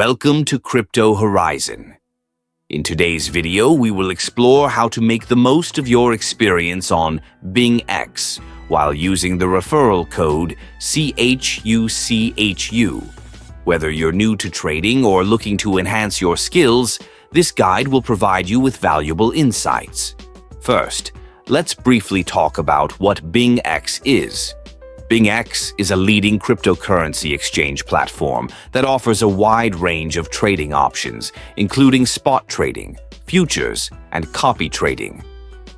Welcome to Crypto Horizon. In today's video, we will explore how to make the most of your experience on BingX while using the referral code CHUCHU. Whether you're new to trading or looking to enhance your skills, this guide will provide you with valuable insights. First, let's briefly talk about what BingX is. BingX is a leading cryptocurrency exchange platform that offers a wide range of trading options, including spot trading, futures, and copy trading.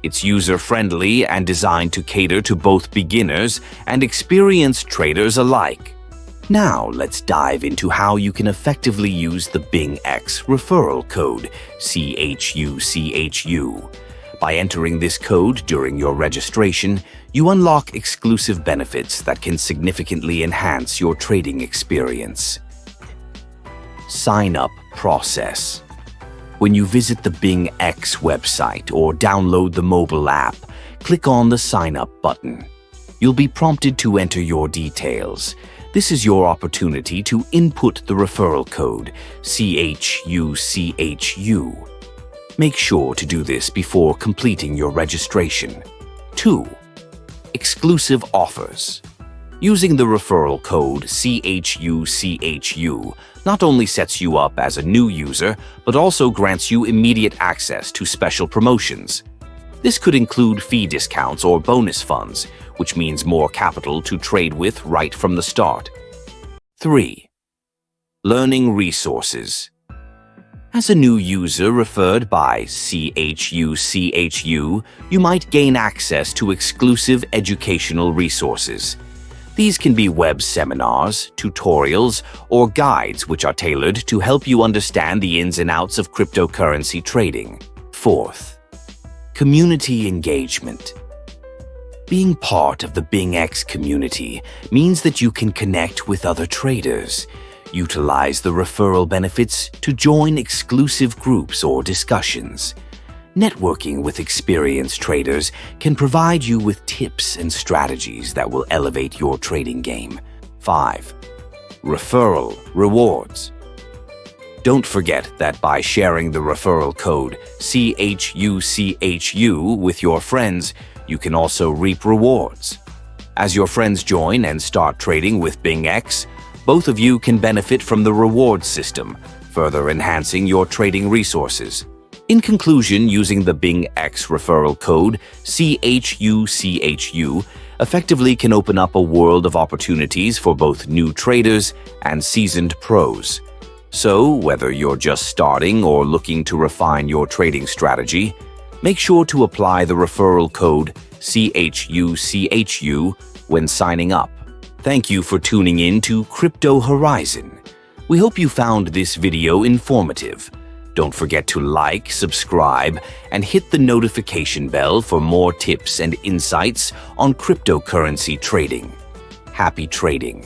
It's user-friendly and designed to cater to both beginners and experienced traders alike. Now, let's dive into how you can effectively use the BingX referral code, CHUCHU. By entering this code during your registration, you unlock exclusive benefits that can significantly enhance your trading experience. Sign-up process. When you visit the BingX website or download the mobile app, click on the Sign Up button. You'll be prompted to enter your details. This is your opportunity to input the referral code, CHUCHU. Make sure to do this before completing your registration. 2. Exclusive offers. Using the referral code CHUCHU not only sets you up as a new user, but also grants you immediate access to special promotions. This could include fee discounts or bonus funds, which means more capital to trade with right from the start. 3. Learning resources. As a new user referred by CHUCHU, you might gain access to exclusive educational resources. These can be web seminars, tutorials, or guides which are tailored to help you understand the ins and outs of cryptocurrency trading. 4th, community engagement. Being part of the BingX community means that you can connect with other traders. Utilize the referral benefits to join exclusive groups or discussions. Networking with experienced traders can provide you with tips and strategies that will elevate your trading game. 5. Referral rewards. Don't forget that by sharing the referral code CHUCHU with your friends, you can also reap rewards. As your friends join and start trading with BingX, both of you can benefit from the reward system, further enhancing your trading resources. In conclusion, using the BingX referral code CHUCHU effectively can open up a world of opportunities for both new traders and seasoned pros. So, whether you're just starting or looking to refine your trading strategy, make sure to apply the referral code CHUCHU when signing up. Thank you for tuning in to Crypto Horizon. We hope you found this video informative. Don't forget to like, subscribe, and hit the notification bell for more tips and insights on cryptocurrency trading. Happy trading!